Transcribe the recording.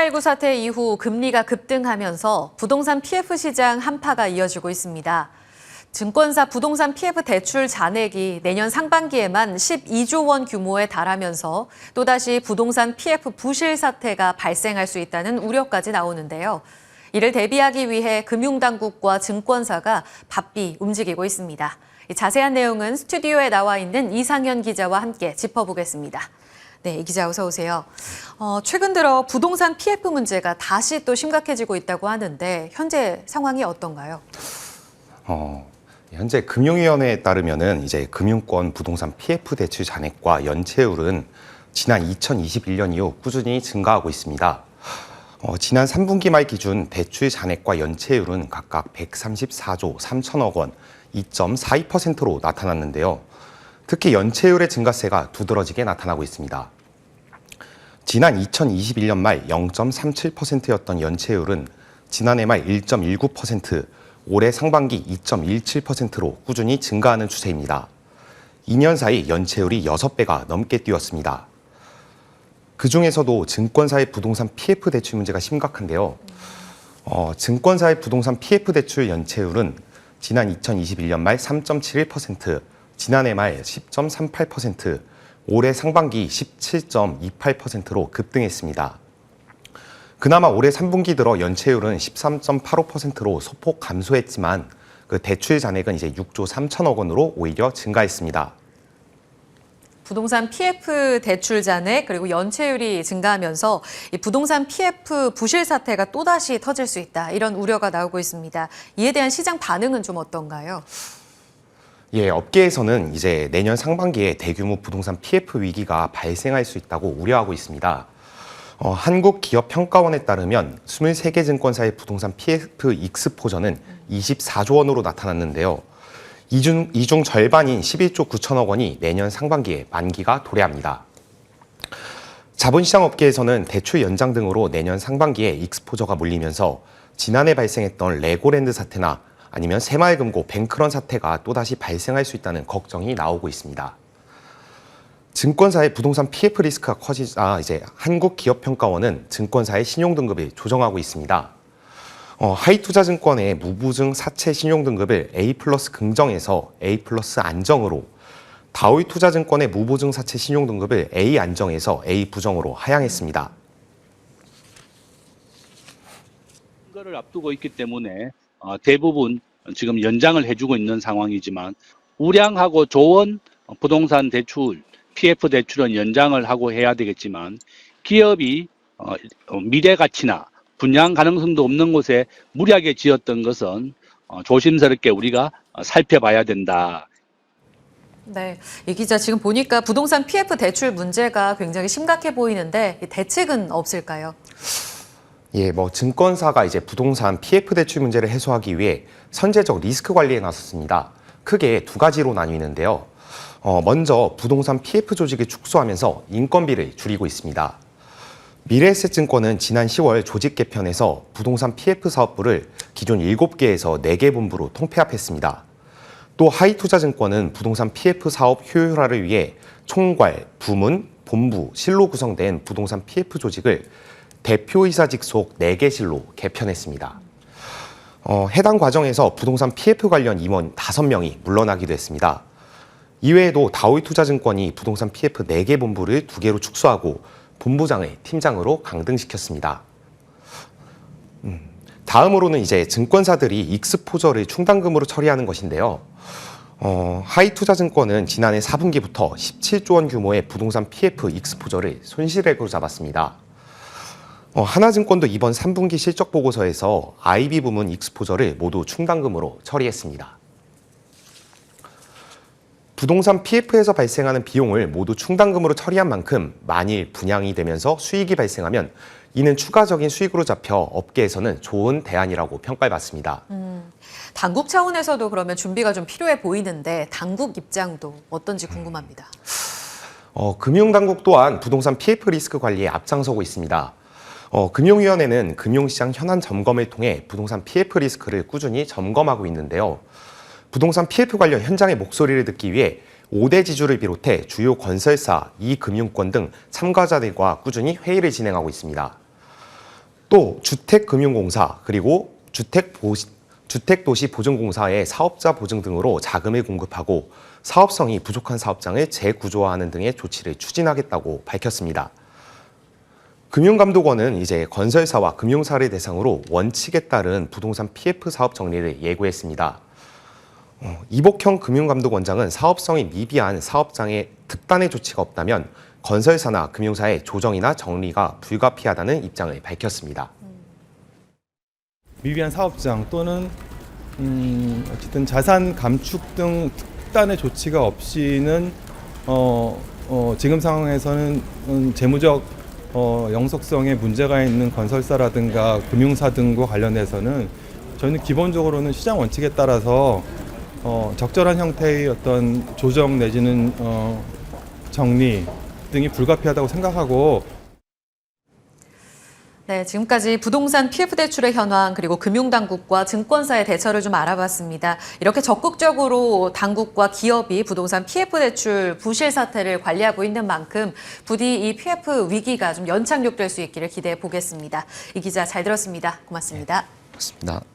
코로나19 사태 이후 금리가 급등하면서 부동산 PF 시장 한파가 이어지고 있습니다. 증권사 부동산 PF 대출 잔액이 내년 상반기에만 12조 원 규모에 달하면서 또다시 부동산 PF 부실 사태가 발생할 수 있다는 우려까지 나오는데요. 이를 대비하기 위해 금융당국과 증권사가 바삐 움직이고 있습니다. 자세한 내용은 스튜디오에 나와 있는 이상현 기자와 함께 짚어보겠습니다. 네, 이 기자 어서 오세요. 최근 들어 부동산 PF 문제가 다시 또 심각해지고 있다고 하는데 현재 상황이 어떤가요? 현재 금융위원회에 따르면은 이제 금융권 부동산 PF 대출 잔액과 연체율은 지난 2021년 이후 꾸준히 증가하고 있습니다. 지난 3분기 말 기준 대출 잔액과 연체율은 각각 134조 3천억 원, 2.42%로 나타났는데요. 특히 연체율의 증가세가 두드러지게 나타나고 있습니다. 지난 2021년 말 0.37%였던 연체율은 지난해 말 1.19%, 올해 상반기 2.17%로 꾸준히 증가하는 추세입니다. 2년 사이 연체율이 6배가 넘게 뛰었습니다. 그중에서도 증권사의 부동산 PF 대출 문제가 심각한데요. 증권사의 부동산 PF 대출 연체율은 지난 2021년 말 3.71%, 지난해 말 10.38%, 올해 상반기 17.28%로 급등했습니다. 그나마 올해 3분기 들어 연체율은 13.85%로 소폭 감소했지만 그 대출 잔액은 이제 6조 3천억 원으로 오히려 증가했습니다. 부동산 PF 대출 잔액 그리고 연체율이 증가하면서 이 부동산 PF 부실 사태가 또다시 터질 수 있다. 이런 우려가 나오고 있습니다. 이에 대한 시장 반응은 좀 어떤가요? 예, 업계에서는 이제 내년 상반기에 대규모 부동산 PF 위기가 발생할 수 있다고 우려하고 있습니다. 한국기업평가원에 따르면 23개 증권사의 부동산 PF 익스포저는 24조 원으로 나타났는데요. 이 중 절반인 11조 9천억 원이 내년 상반기에 만기가 도래합니다. 자본시장 업계에서는 대출 연장 등으로 내년 상반기에 익스포저가 몰리면서 지난해 발생했던 레고랜드 사태나 아니면 새마을금고 뱅크런 사태가 또다시 발생할 수 있다는 걱정이 나오고 있습니다. 증권사의 부동산 PF 리스크가 커지자 이제 한국기업평가원은 증권사의 신용등급을 조정하고 있습니다. 하이투자증권의 무보증 사채 신용등급을 A+ 긍정에서 A+ 안정으로, 다오이투자증권의 무보증 사채 신용등급을 A 안정에서 A 부정으로 하향했습니다. 선거를 앞두고 있기 때문에 대부분 지금 연장을 해주고 있는 상황이지만 우량하고 좋은 부동산 대출, PF 대출은 연장을 하고 해야 되겠지만 기업이 미래 가치나 분양 가능성도 없는 곳에 무리하게 지었던 것은 조심스럽게 우리가 살펴봐야 된다. 네, 이 기자 지금 보니까 부동산 PF 대출 문제가 굉장히 심각해 보이는데 대책은 없을까요? 예, 증권사가 이제 부동산 PF 대출 문제를 해소하기 위해 선제적 리스크 관리에 나섰습니다. 크게 두 가지로 나뉘는데요. 먼저 부동산 PF 조직을 축소하면서 인건비를 줄이고 있습니다. 미래에셋증권은 지난 10월 조직 개편에서 부동산 PF 사업부를 기존 7개에서 4개 본부로 통폐합했습니다. 또 하이투자증권은 부동산 PF 사업 효율화를 위해 총괄, 부문, 본부, 실로 구성된 부동산 PF 조직을 대표이사직 속 4개실로 개편했습니다. 해당 과정에서 부동산 PF 관련 임원 5명이 물러나기도 했습니다. 이외에도 다오이투자증권이 부동산 PF 4개 본부를 2개로 축소하고 본부장을 팀장으로 강등시켰습니다. 다음으로는 이제 증권사들이 익스포저를 충당금으로 처리하는 것인데요. 하이투자증권은 지난해 4분기부터 17조 원 규모의 부동산 PF 익스포저를 손실액으로 잡았습니다. 하나증권도 이번 3분기 실적 보고서에서 IB 부문 익스포저를 모두 충당금으로 처리했습니다. 부동산 PF에서 발생하는 비용을 모두 충당금으로 처리한 만큼 만일 분양이 되면서 수익이 발생하면 이는 추가적인 수익으로 잡혀 업계에서는 좋은 대안이라고 평가를 받습니다. 당국 차원에서도 그러면 준비가 좀 필요해 보이는데 당국 입장도 어떤지 궁금합니다. 금융당국 또한 부동산 PF 리스크 관리에 앞장서고 있습니다. 금융위원회는 금융시장 현안 점검을 통해 부동산 PF 리스크를 꾸준히 점검하고 있는데요. 부동산 PF 관련 현장의 목소리를 듣기 위해 5대 지주를 비롯해 주요 건설사, 이금융권 등 참가자들과 꾸준히 회의를 진행하고 있습니다. 또 주택금융공사 그리고 주택도시보증공사의 사업자 보증 등으로 자금을 공급하고 사업성이 부족한 사업장을 재구조화하는 등의 조치를 추진하겠다고 밝혔습니다. 금융감독원은 이제 건설사와 금융사를 대상으로 원칙에 따른 부동산 PF 사업 정리를 예고했습니다. 이복형 금융감독원장은 사업성이 미비한 사업장에 특단의 조치가 없다면 건설사나 금융사의 조정이나 정리가 불가피하다는 입장을 밝혔습니다. 미비한 사업장 또는 어쨌든 자산 감축 등 특단의 조치가 없이는 지금 상황에서는 재무적 영속성에 문제가 있는 건설사라든가 금융사 등과 관련해서는 저희는 기본적으로는 시장 원칙에 따라서 적절한 형태의 어떤 조정 내지는 정리 등이 불가피하다고 생각하고. 네, 지금까지 부동산 PF 대출의 현황 그리고 금융당국과 증권사의 대처를 좀 알아봤습니다. 이렇게 적극적으로 당국과 기업이 부동산 PF 대출 부실 사태를 관리하고 있는 만큼 부디 이 PF 위기가 좀 연착륙될 수 있기를 기대해 보겠습니다. 이 기자 잘 들었습니다. 고맙습니다. 고맙습니다.